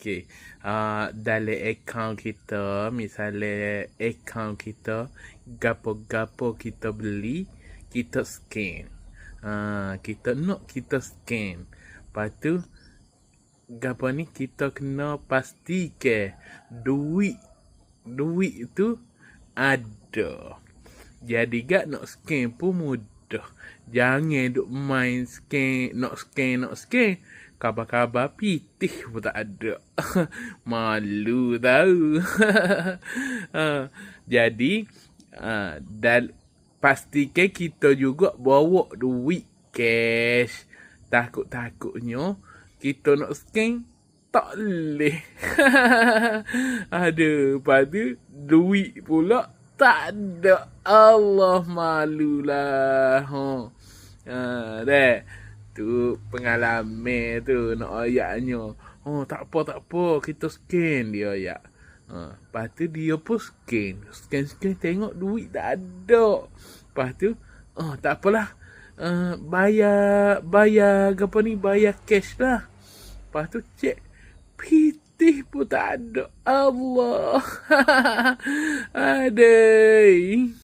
Okey. Dalam akaun kita, misalnya akaun kita, gapo-gapo kita beli, kita scan. Kita scan. Lepas tu, gapo ni kita kena pastikan duit tu ada. Jadi gak nak scan pun mudah. Jangan duk main scan. Kabar-kabar pitih pun tak ada. Malu tahu. Jadi pastikan kita juga bawa duit cash. Takutnya kita nak scan tak boleh. Aduh, lepas tu duit pula tak ada. Allah, malulah. Dah. Tu pengalaman tu nak ayatnya. Tak apa, kita scan dia ayat. Lepas tu dia pun scan, tengok duit tak ada. Lepas tu tak apalah. Bayar bayar cash lah. Lepas tu cek pitih pun tak ada. Allah. Aduh.